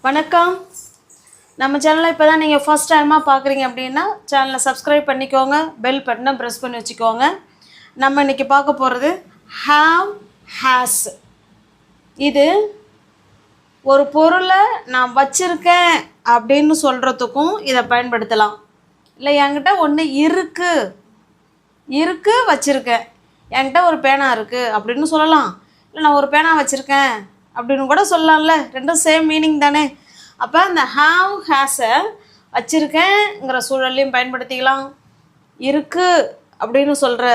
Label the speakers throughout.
Speaker 1: வணக்கம். நம்ம சேனலை இப்போ தான் நீங்கள் ஃபர்ஸ்ட் டைமாக பார்க்குறீங்க அப்படின்னா சேனலை சப்ஸ்கிரைப் பண்ணிக்கோங்க, பெல் பட்டனை ப்ரெஸ் பண்ணி வச்சுக்கோங்க. நம்ம இன்றைக்கி பார்க்க போகிறது ஹாவ் ஹேஸ். இது ஒரு பொருளை நான் வச்சுருக்கேன் அப்படின்னு சொல்கிறதுக்கும் இதை பயன்படுத்தலாம். இல்லை என்கிட்ட ஒன்று இருக்குது வச்சுருக்கேன், என்கிட்ட ஒரு பேனா இருக்குது அப்படின்னு சொல்லலாம். இல்லை நான் ஒரு பேனா வச்சுருக்கேன் அப்படின்னு கூட சொல்லலாம்ல, ரெண்டும் சேம் மீனிங் தானே. அப்போ இந்த ஹாவ் ஹேஸை வச்சுருக்கேங்கிற சூழல்லையும் பயன்படுத்திக்கலாம், இருக்குது அப்படின்னு சொல்கிற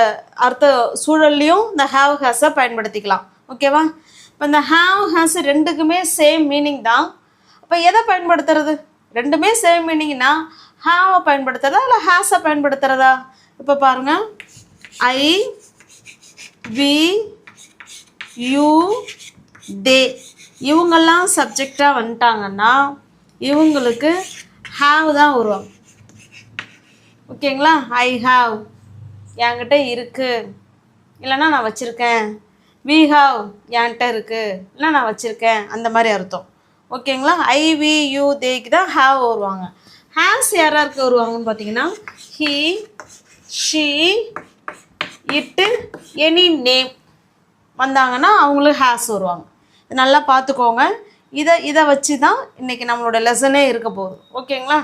Speaker 1: அர்த்த சூழல்லையும் இந்த ஹாவ் ஹேஸை பயன்படுத்திக்கலாம். ஓகேவா? இப்போ இந்த ஹாவ் ஹேஸ் ரெண்டுக்குமே சேம் மீனிங் தான். அப்போ எதை பயன்படுத்துறது? ரெண்டுமே சேம் மீனிங்னா ஹாவை பயன்படுத்துறதா இல்லை ஹேஸை பயன்படுத்துகிறதா? இப்போ பாருங்கள், ஐ, வி, யூ, தே இவங்கெல்லாம் சப்ஜெக்டாக வந்துட்டாங்கன்னா இவங்களுக்கு ஹாவ் தான் வருவாங்க. ஓகேங்களா? ஐ ஹாவ் என்கிட்ட இருக்குது, இல்லைன்னா நான் வச்சுருக்கேன். வி ஹாவ் என்கிட்ட இருக்குது, இல்லை நான் வச்சுருக்கேன், அந்த மாதிரி அர்த்தம். ஓகேங்களா? ஐ, வி, யூ, தேக்கு தான் ஹாவ் வருவாங்க. ஹேஸ் யாராருக்கு வருவாங்கன்னு பார்த்தீங்கன்னா ஹீ, ஷீ, இட்டு, எனி நேம் வந்தாங்கன்னா அவங்களுக்கு ஹேஸ் வருவாங்க. நல்லா பார்த்துக்கோங்க. இதை வச்சு தான் இன்றைக்கி நம்மளோட லெசனே இருக்க போகுது. ஓகேங்களா?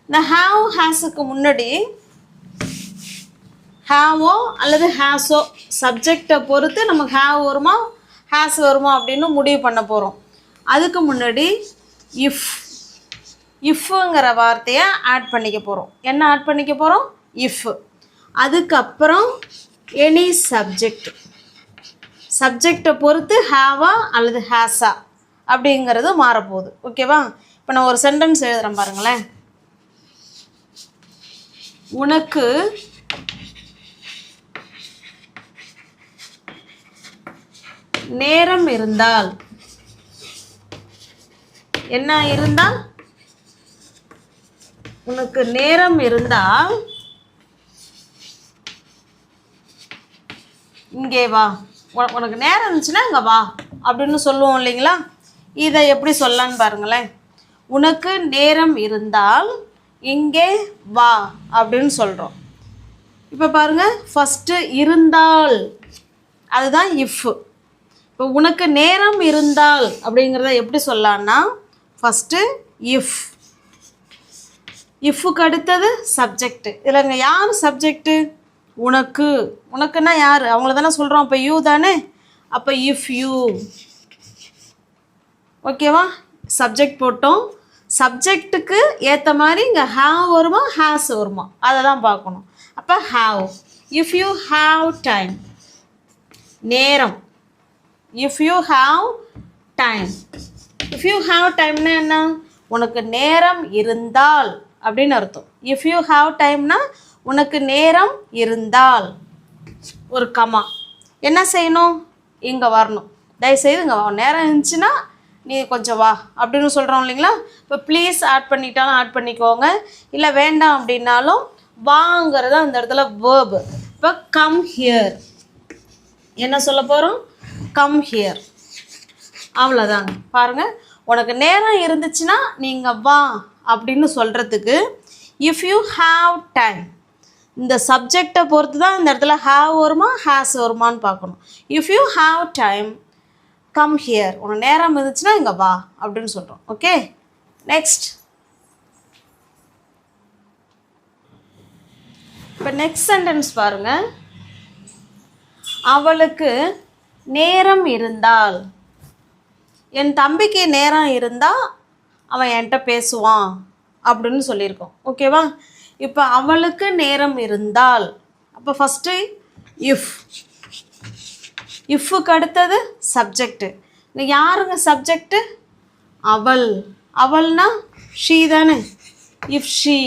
Speaker 1: இந்த ஹாவ் ஹேஸுக்கு முன்னாடி ஹாவோ அல்லது ஹேஸோ சப்ஜெக்டை பொறுத்து நமக்கு ஹாவ் வருமா ஹேஸ் வருமா அப்படின்னு முடிவு பண்ண போகிறோம். அதுக்கு முன்னாடி இஃப்ங்கிற வார்த்தையை ஆட் பண்ணிக்க போகிறோம். என்ன ஆட் பண்ணிக்க போகிறோம்? இஃப். அதுக்கப்புறம் எனி சப்ஜெக்டை பொறுத்து ஹாவா அல்லது ஹேஸா அப்படிங்கிறது மாறப்போகுது. ஓகேவா? இப்போ நான் ஒரு சென்டென்ஸ் எழுதுகிறேன் பாருங்களேன். உனக்கு நேரம் இருந்தால், என்ன இருந்தால்? உனக்கு நேரம் இருந்தால் இங்கே வா. உனக்கு நேரம் இருந்துச்சுன்னா இங்கே வா அப்படின்னு சொல்லுவோம் இல்லைங்களா? இதை எப்படி சொல்லலான்னு பாருங்களேன். உனக்கு நேரம் இருந்தால் இங்கே வா அப்படின்னு சொல்கிறோம். இப்போ பாருங்கள், ஃபஸ்ட்டு இருந்தால் அதுதான் இஃப். இப்போ உனக்கு நேரம் இருந்தால் அப்படிங்கிறத எப்படி சொல்லலான்னா ஃபஸ்ட்டு இஃப்க்கு அடுத்தது சப்ஜெக்டு. இதில் இங்கே யார் சப்ஜெக்டு? உனக்குன்னா யார்? அவங்கள தானே சொல்கிறோம். அப்போ யூ தானே. அப்போ இஃப் யூ. ஓகேவா? சப்ஜெக்ட் போட்டோம். சப்ஜெக்டுக்கு ஏற்ற மாதிரி இங்கே ஹாவ் வருமா ஹேஸ் வருமா அதை தான் பார்க்கணும். அப்போ have. If you have time, நேரம். If you have time. If you have டைம்னா என்ன? உனக்கு நேரம் இருந்தால் அப்படின்னு அர்த்தம். இஃப் யூ ஹாவ் டைம்னா உனக்கு நேரம் இருந்தால் ஒரு கமா. என்ன செய்யணும்? இங்கே வரணும். தயவுசெய்து இங்கே நேரம் இருந்துச்சுன்னா நீ கொஞ்சம் வா அப்படின்னு சொல்கிறோம் இல்லைங்களா? இப்போ ப்ளீஸ் ஆட் பண்ணிட்டாலும் ஆட் பண்ணிக்கோங்க, இல்லை வேண்டாம் அப்படின்னாலும் வாங்கிறது அந்த இடத்துல வேர்பு. இப்போ கம் ஹியர். என்ன சொல்ல போகிறோம்? Come here. அவ்வளோதாங்க. பாருங்கள், உனக்கு நேரம் இருந்துச்சுன்னா நீங்கள் வா அப்படின்னு சொல்கிறதுக்கு இஃப் யூ ஹாவ் டைம், இந்த சப்ஜெக்டை பொறுத்து தான் இந்த இடத்துல ஹாவ் வருமா ஹேஸ் வருமானு பார்க்கணும். If you have time come here, உனக்கு நேரம் இருந்துச்சுன்னா இங்கே வா அப்படின்னு சொல்கிறோம். Okay, next. இப்போ நெக்ஸ்ட் சென்டென்ஸ் பாருங்கள். அவளுக்கு நேரம் இருந்தால், என் தம்பிக்கு நேரம் இருந்தால் அவன் என்கிட்ட பேசுவான் அப்படின்னு சொல்லியிருக்கோம். ஓகேவா? இப்போ அவளுக்கு நேரம் இருந்தால், அப்போ ஃபஸ்ட்டு இஃப்க்கு அடுத்தது சப்ஜெக்டு. இங்கே யாருங்க சப்ஜெக்டு? அவள்னா ஷீ தானே. If she.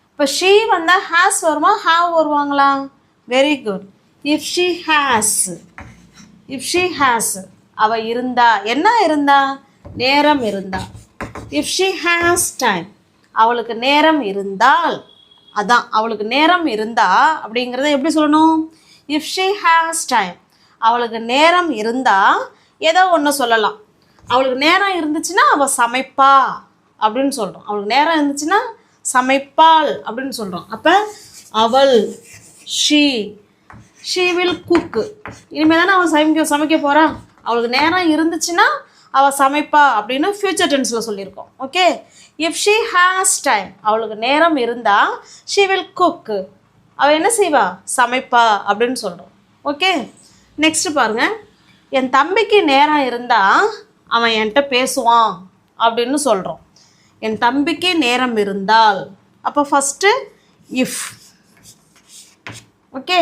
Speaker 1: இப்போ ஷீ வந்தால் ஹேஸ் வருமா ஹாவ் வருவாங்களா? Very good. If she has, அவள் இருந்தா. என்ன இருந்தா? நேரம் இருந்தா. இஃப் ஷீ ஹேஸ் டைம், அவளுக்கு நேரம் இருந்தால். அதான் அவளுக்கு நேரம் இருந்தா அப்படிங்கிறத எப்படி சொல்லணும்? இஃப் ஷீ ஹேஸ் டைம், அவளுக்கு நேரம் இருந்தால் ஏதோ ஒன்று சொல்லலாம். அவளுக்கு நேரம் இருந்துச்சுன்னா அவள் சமைப்பா அப்படின்னு சொல்கிறோம். அவளுக்கு நேரம் இருந்துச்சுன்னா சமைப்பாள் அப்படின்னு சொல்கிறோம். அப்போ அவள் ஷீ வில் குக்கு. இனிமேல் தானே அவள் சமைக்க போகிறா. அவளுக்கு நேரம் இருந்துச்சுன்னா அவள் சமைப்பா அப்படின்னு ஃப்யூச்சர் டென்ஸில் சொல்லியிருக்கோம். Okay, if she has time, அவளுக்கு நேரம் இருந்தால் ஷீ வில் குக்கு, அவள் என்ன செய்வா, சமைப்பா அப்படின்னு சொல்கிறோம். ஓகே, நெக்ஸ்ட்டு பாருங்கள். என் தம்பிக்கு நேரம் இருந்தால் அவன் என்கிட்ட பேசுவான் அப்படின்னு சொல்கிறோம். என் தம்பிக்கு நேரம் இருந்தால், அப்போ first if. Okay,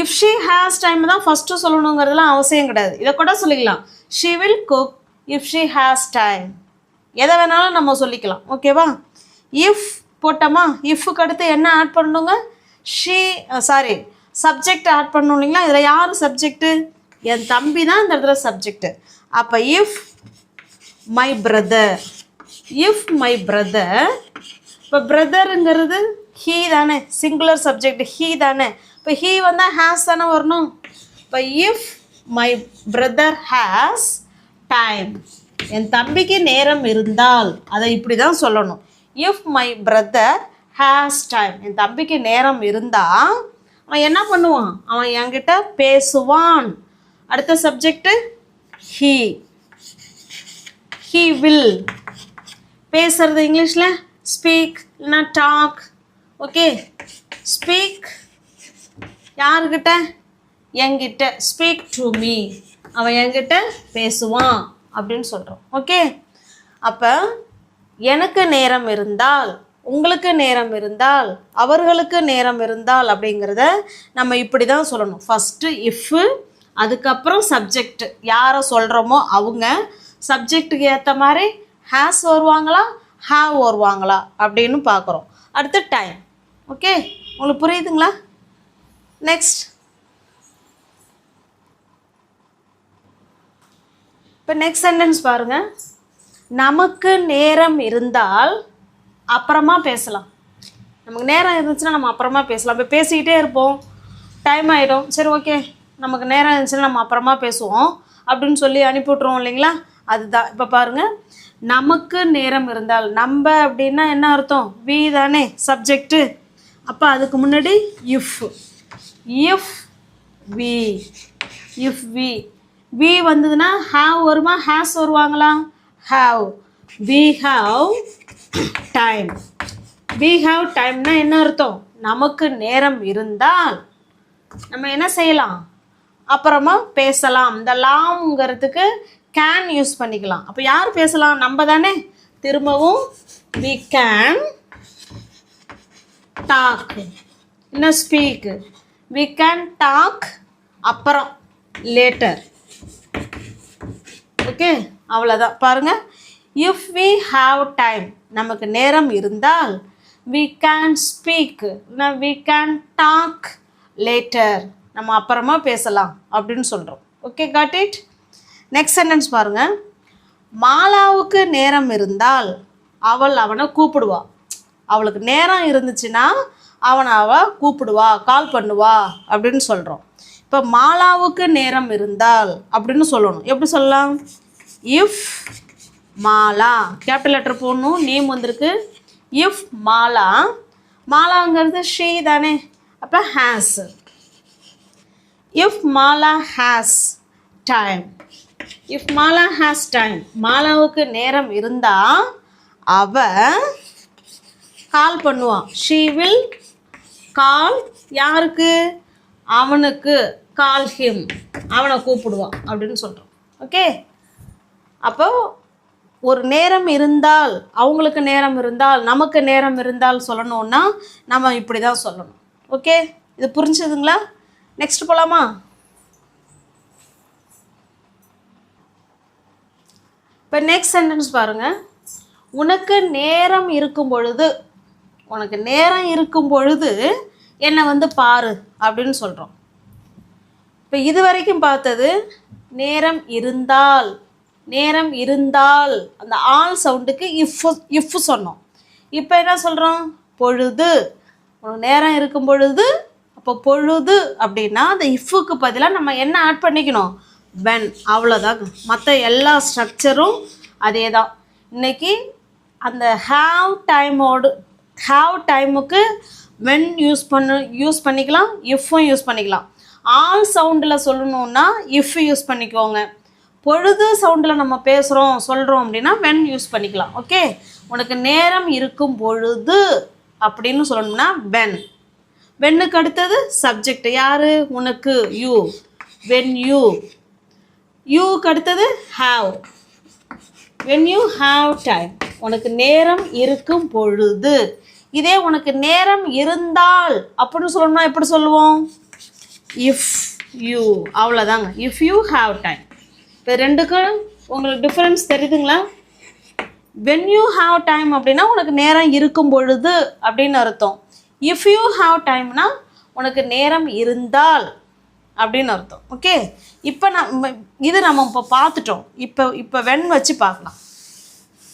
Speaker 1: if she has time தான் ஃபஸ்ட்டு சொல்லணுங்கிறதுலாம் அவசியம் கிடையாது. இதை கூட சொல்லிக்கலாம். She will cook if she has time. எதை வேணாலும் நம்ம சொல்லிக்கலாம். ஓகேவா? இஃப் போட்டோமா, இஃப்க்கு அடுத்து என்ன ஆட் பண்ணணுங்க, சப்ஜெக்ட் ஆட் பண்ணணும் இல்லைங்களா. இதில் யார் சப்ஜெக்டு, என் தம்பி தான் இந்த இடத்துல சப்ஜெக்டு. அப்போ if my brother, if my brother. இப்போ பிரதருங்கிறது ஹீ தானே, சிங்குலர் சப்ஜெக்ட் ஹீ தானே. இப்போ ஹீ வந்தால் ஹேஸ் தானே வரணும். இப்போ if my brother has time, என் தம்பிக்கு நேரம் இருந்தால், அதை இப்படி தான் சொல்லணும். If my brother has time, என் தம்பிக்கு நேரம் இருந்தால் அவன் என்ன பண்ணுவான், அவன் என்கிட்ட பேசுவான். அடுத்த சப்ஜெக்டு ஹீ வில். பேசுறது இங்கிலீஷில் ஸ்பீக் இல்லைனா டாக். ஓகே, ஸ்பீக் யாருக்கிட்ட, என்கிட்ட. ஸ்பீக் டு மீ, அவன் என்கிட்ட பேசுவான் அப்படின்னு சொல்கிறோம். ஓகே, அப்போ எனக்கு நேரம் இருந்தால், உங்களுக்கு நேரம் இருந்தால், அவர்களுக்கு நேரம் இருந்தால் அப்படிங்கிறத நம்ம இப்படி தான் சொல்லணும். ஃபஸ்ட்டு இஃப்பு, அதுக்கப்புறம் சப்ஜெக்ட் யாரை சொல்கிறோமோ அவங்க, சப்ஜெக்ட்டுக்கு ஏற்ற மாதிரி ஹேஸ் வருவாங்களா ஹேவ் வருவாங்களா அப்படின்னு பார்க்குறோம். அடுத்து டைம். ஓகே, உங்களுக்கு புரியுதுங்களா? நெக்ஸ்ட், இப்போ நெக்ஸ்ட் சென்டென்ஸ் பாருங்கள். நமக்கு நேரம் இருந்தால் அப்புறமா பேசலாம். நமக்கு நேரம் இருந்துச்சுன்னா நம்ம அப்புறமா பேசலாம். இப்போ பேசிக்கிட்டே இருப்போம், டைம் ஆகிடும். சரி, ஓகே, நமக்கு நேரம் இருந்துச்சுன்னா நம்ம அப்புறமா பேசுவோம் அப்படின்னு சொல்லி அனுப்பிவிட்ருவோம் இல்லைங்களா. அதுதான் இப்போ பாருங்கள். நமக்கு நேரம் இருந்தால், நம்ம அப்படின்னா என்ன அர்த்தம், வி தானே சப்ஜெக்டு. அப்போ அதுக்கு முன்னாடி இஃப் வி வந்ததுன்னா ஹாவ் வருமா ஹேஸ் வருவாங்களா, ஹாவ். வி ஹாவ் டைம்னா என்ன அர்த்தம், நமக்கு நேரம் இருந்தால் நம்ம என்ன செய்யலாம், அப்புறமா பேசலாம். இந்த லாம்ங்கிறதுக்கு கேன் யூஸ் பண்ணிக்கலாம். அப்போ யார் பேசலாம், நம்ம தானே. திரும்பவும் வி கேன் டாக், இன்னும் ஸ்பீக். வி கேன் டாக், அப்புறம் லேட்டர். ஓகே, அவ்வளோதான். பாருங்கள், இஃப் வி ஹாவ் டைம், நமக்கு நேரம் இருந்தால், we can speak, we can talk later, நம்ம அப்புறமா பேசலாம் அப்படின்னு சொல்கிறோம். Okay, got it. Next sentence பாருங்கள். மாலாவுக்கு நேரம் இருந்தால் அவனை கூப்பிடுவா. அவளுக்கு நேரம் இருந்துச்சுன்னா அவள் கூப்பிடுவா, கால் பண்ணுவா அப்படின்னு சொல்கிறோம். இப்போ மாலாவுக்கு நேரம் இருந்தால் அப்படின்னு சொல்லணும். எப்படி சொல்லலாம், இஃப் மாலா, கேபிட்டல் லெட்டர் போடணும், நேம் வந்திருக்கு. இஃப் மாலாங்கிறது ஷீ தானே, அப்போ has. If Mala has time, மாலாவுக்கு நேரம் இருந்தால் அவ கால் பண்ணுவான். ஷீ வில் கால், யாருக்கு, அவனுக்கு. கால் ஹிம், அவனை கூப்பிடுவான் அப்படின்னு சொல்கிறோம். ஓகே, அப்போ ஒரு நேரம் இருந்தால், அவங்களுக்கு நேரம் இருந்தால், நமக்கு நேரம் இருந்தால் சொல்லணுன்னா நம்ம இப்படி தான் சொல்லணும். ஓகே, இது புரிஞ்சுதுங்களா? நெக்ஸ்ட் போகலாமா? இப்போ நெக்ஸ்ட் சென்டென்ஸ் பாருங்கள். உனக்கு நேரம் இருக்கும் பொழுது என்னை வந்து பாரு அப்படின்னு சொல்கிறோம். இப்போ இது வரைக்கும் பார்த்தது நேரம் இருந்தால் அந்த ஆல் சவுண்டுக்கு இஃப் சொன்னோம். இப்போ என்ன சொல்கிறோம், பொழுது. உனக்கு நேரம் இருக்கும் பொழுது அப்போ பொழுது அப்படின்னா அந்த இஃப்க்கு பதிலாக நம்ம என்ன ஆட் பண்ணிக்கணும், வென். அவ்வளோதாங்க. மற்ற எல்லா ஸ்ட்ரக்சரும் அதே தான். இன்றைக்கி அந்த ஹாவ் டைமுக்கு வென் யூஸ் பண்ணிக்கலாம், இஃப்பும் யூஸ் பண்ணிக்கலாம். ஆல் சவுண்டில் சொல்லணுன்னா இஃப் யூஸ் பண்ணிக்கோங்க. பொழுது சவுண்டில் நம்ம சொல்கிறோம் அப்படின்னா வென் யூஸ் பண்ணிக்கலாம். ஓகே, உனக்கு நேரம் இருக்கும் பொழுது அப்படின்னு சொல்லணும்னா வென். வென்னுக்கு அடுத்தது சப்ஜெக்ட் யார், உனக்கு, யூ. வென் யூக்கு அடுத்தது have. When you have time, உனக்கு நேரம் இருக்கும் பொழுது. இதே உனக்கு நேரம் இருந்தால் அப்படின்னு சொல்லணும்னா எப்படி சொல்லுவோம், இஃப் யூ. அவ்வளோதாங்க, இஃப் யூ ஹாவ் டைம். இப்போ ரெண்டுக்கும் உங்களுக்கு டிஃப்ரென்ஸ் தெரியுதுங்களா? வென் யூ ஹாவ் டைம் அப்படின்னா உனக்கு நேரம் இருக்கும் பொழுது அப்படின்னு அர்த்தம். இஃப் யூ ஹாவ் டைம்னா உனக்கு நேரம் இருந்தால் அப்படின்னு அர்த்தம். ஓகே, இப்போ நம்ம இப்போ பார்த்துட்டோம். இப்போ வென் வச்சு பார்க்கலாம்.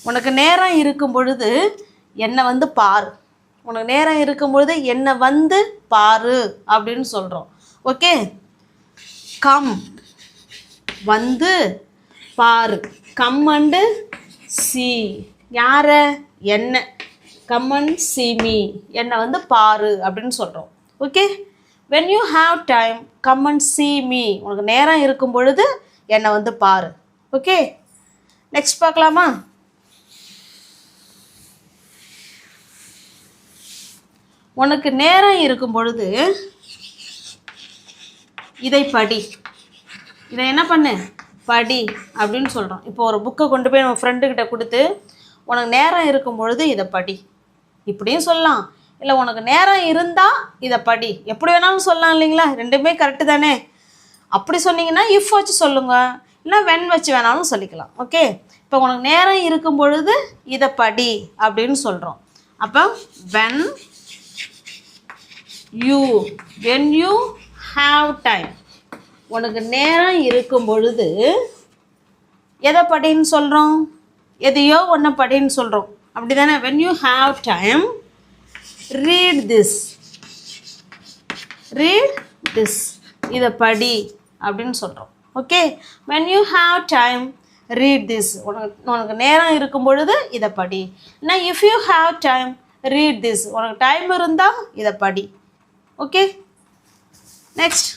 Speaker 1: உனக்கு நேரம் இருக்கும் பொழுது என்னை வந்து பாரு, உனக்கு நேரம் இருக்கும் பொழுது என்னை வந்து பாரு அப்படின்னு சொல்கிறோம். ஓகே, கம் வந்து பாரு. கம் அண்டு சி யார, என்ன. கம் அண்ட் சி மீ, என்னை வந்து பாரு அப்படின்னு சொல்கிறோம். Okay, when you have time come and C me, உனக்கு நேரம் இருக்கும் பொழுது என்னை வந்து பாரு. ஓகே, நெக்ஸ்ட் பார்க்கலாமா? உனக்கு நேரம் இருக்கும் பொழுது இதை படி, இதை என்ன பண்ணு, படி அப்படின்னு சொல்கிறோம். இப்போ ஒரு புக்கை கொண்டு போய் நம்ம ஃப்ரெண்டுக்கிட்ட கொடுத்து உனக்கு நேரம் இருக்கும் பொழுது இதை படி இப்படியும் சொல்லலாம். இல்லை உனக்கு நேரம் இருந்தால் இதை படி, எப்படி வேணாலும் சொல்லலாம் இல்லைங்களா? ரெண்டுமே கரெக்டு தானே? அப்படி சொன்னீங்கன்னா இஃப் வச்சு சொல்லுங்கள், இல்லை வென் வச்சு வேணாலும் சொல்லிக்கலாம். ஓகே, இப்போ உனக்கு நேரம் இருக்கும் பொழுது இதை படி அப்படின்னு சொல்கிறோம். அப்போ வென் யூ ஹாவ் டைம், உனக்கு நேரம் இருக்கும் பொழுது எதை படின்னு சொல்கிறோம், எதையோ ஒன்று படின்னு சொல்கிறோம். அப்படி தானே? When you have time read this, இதை படி அப்படின்னு சொல்கிறோம். Okay, when you have time read this, உனக்கு நேரம் இருக்கும் பொழுது இதை படி. இல்லை if you have time read this, உனக்கு டைம் இருந்தால் இதை படி. Okay, next.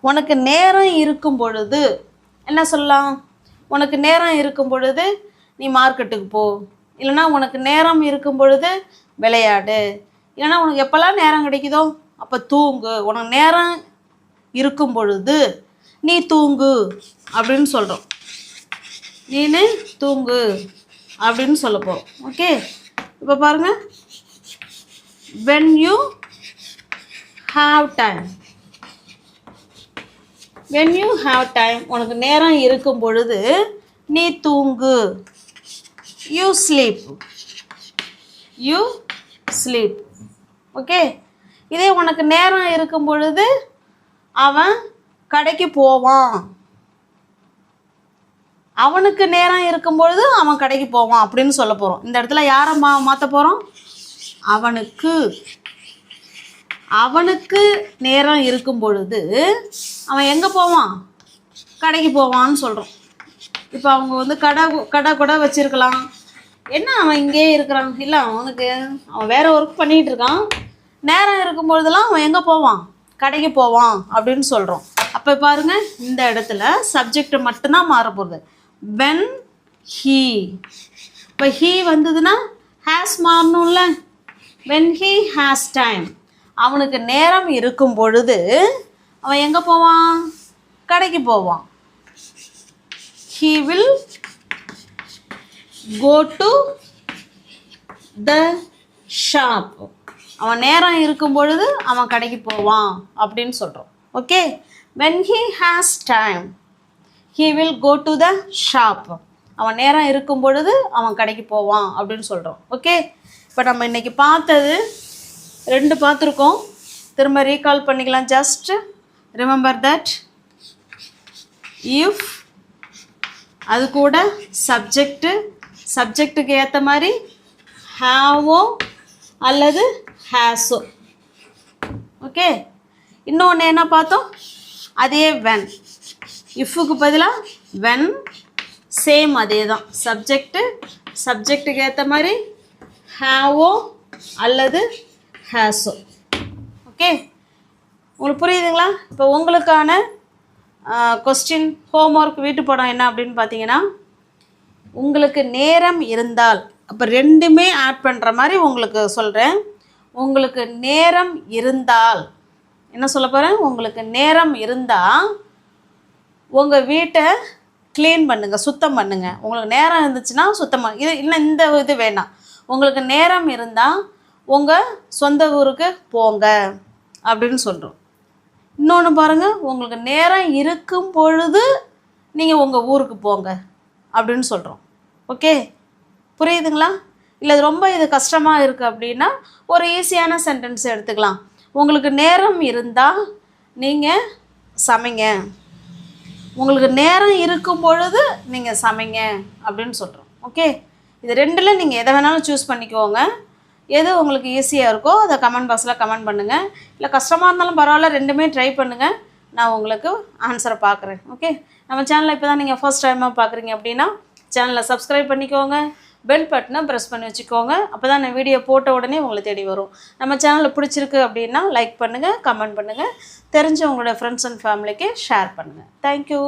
Speaker 1: உனக்கு நேரம் இருக்கும் பொழுது என்ன சொல்லலாம், உனக்கு நேரம் இருக்கும் பொழுது நீ மார்க்கெட்டுக்கு போ, இல்லைனா உனக்கு நேரம் இருக்கும் பொழுது விளையாடு, இல்லைனா உனக்கு எப்போல்லாம் நேரம் கிடைக்குதோ அப்போ தூங்கு. உனக்கு நேரம் இருக்கும் பொழுது நீ தூங்கு அப்படின்னு சொல்கிறோம். நீனு தூங்கு அப்படின்னு சொல்ல போகிறோம். ஓகே, இப்போ பாருங்கள், when you have time, when you have time, உனக்கு நேரம் இருக்கும் பொழுது நீ தூங்கு. you sleep. ஓகே, இதே உனக்கு நேரம் இருக்கும் பொழுது அவன் கடைக்கு போவான், அவனுக்கு நேரம் இருக்கும் பொழுது அவன் கடைக்கு போவான் அப்படின்னு சொல்ல போகிறோம். இந்த இடத்துல யாரை மாற்ற போகிறோம், அவனுக்கு நேரம் இருக்கும் பொழுது அவன் எங்கே போவான், கடைக்கு போவான்னு சொல்கிறோம். இப்போ அவங்க வந்து கடை கூட வச்சுருக்கலாம், என்ன அவன் இங்கே இருக்கிறான், இல்லை அவன் வேறு ஒர்க் பண்ணிகிட்டு இருக்கான், நேரம் இருக்கும் பொழுதெல்லாம் அவன் எங்கே போவான், கடைக்கு போவான் அப்படின்னு சொல்கிறோம். அப்போ பாருங்கள், இந்த இடத்துல சப்ஜெக்ட் மட்டும்தான் மாற போகுது. வென் ஹீ, இப்போ ஹீ வந்ததுன்னா ஹேஸ் மாறணும்ல. வென் ஹீ ஹேஸ் டைம், அவனுக்கு நேரம் இருக்கும் பொழுது அவன் எங்கே போவான், கடைக்கு போவான். He will go to the shop, அவன் நேரம் இருக்கும் பொழுது அவன் கடைக்கு போவான் அப்படின்னு சொல்கிறோம். Okay, when he has time he will go to the shop, அவன் நேரம் இருக்கும் பொழுது அவன் கடைக்கு போவான் அப்படின்னு சொல்கிறோம். ஓகே, இப்போ நம்ம இன்றைக்கி பார்த்தது 2 பார்த்துருக்கோம், திரும்ப ரீகால் பண்ணிக்கலாம். ஜஸ்ட் ரிமெம்பர் தட் இஃப், அது கூட சப்ஜெக்ட்டுக்கு ஏற்ற மாதிரி ஹாவோ அல்லது ஹேஸோ. ஓகே, இன்னொன்று என்ன பார்த்தோம்? அதே வென். இஃப்க்கு பதிலாக வென், சேம் அதே தான். சப்ஜெக்ட்டுக்கு ஏற்ற மாதிரி ஹாவோ அல்லது ஹேஸோ. ஓகே, உங்களுக்கு புரியுதுங்களா? இப்போ உங்களுக்கான கொஸ்டின் ஹோம்ஒர்க் வீட்டு பாடம் என்ன அப்படின்னு பார்த்தீங்கன்னா, உங்களுக்கு நேரம் இருந்தால், அப்போ ரெண்டுமே ஆட் பண்ணுற மாதிரி உங்களுக்கு சொல்கிறேன். உங்களுக்கு நேரம் இருந்தால் என்ன சொல்ல போகிறேன்? உங்களுக்கு நேரம் இருந்தால் உங்கள் வீட்டை க்ளீன் பண்ணுங்கள், சுத்தம் பண்ணுங்கள். உங்களுக்கு நேரம் இருந்துச்சுன்னா சுத்தம் இது இன்னும் இந்த இது வேணாம். உங்களுக்கு நேரம் இருந்தால் உங்கள் சொந்த ஊருக்கு போங்க அப்படின்னு சொல்கிறோம். இன்னொன்று பாருங்கள், உங்களுக்கு நேரம் இருக்கும் பொழுது நீங்கள் உங்கள் ஊருக்கு போங்க அப்படின்னு சொல்கிறோம். ஓகே, புரியுதுங்களா? இல்லை ரொம்ப இது கஷ்டமாக இருக்குது அப்படின்னா ஒரு ஈஸியான சென்டென்ஸ் எடுத்துக்கலாம். உங்களுக்கு நேரம் இருந்தால் நீங்கள் சமைங்க, உங்களுக்கு நேரம் இருக்கும் பொழுது நீங்கள் சமைங்க அப்படின்னு சொல்கிறோம். ஓகே, இது ரெண்டில் நீங்கள் எதை வேணாலும் சூஸ் பண்ணிக்கோங்க. எது உங்களுக்கு ஈஸியாக இருக்கோ அதை கமெண்ட் பாக்ஸில் கமெண்ட் பண்ணுங்கள். இல்லை கஷ்டமாக இருந்தாலும் பரவாயில்ல, ரெண்டுமே ட்ரை பண்ணுங்கள். நான் உங்களுக்கு ஆன்சரை பார்க்குறேன். ஓகே, நம்ம சேனலை இப்போ தான் நீங்கள் ஃபர்ஸ்ட் டைமாக பார்க்குறீங்க அப்படின்னா சேனலை சப்ஸ்கிரைப் பண்ணிக்கோங்க, பெல் பட்டனை ப்ரெஸ் பண்ணி வச்சுக்கோங்க. அப்போ தான் நான் வீடியோ போட்ட உடனே உங்களை தேடி வரும். நம்ம சேனலில் பிடிச்சிருக்கு அப்படின்னா லைக் பண்ணுங்கள், கமெண்ட் பண்ணுங்கள், தெரிஞ்ச உங்களோட ஃப்ரெண்ட்ஸ் அண்ட் ஃபேமிலிக்கு ஷேர் பண்ணுங்கள். தேங்க்யூ.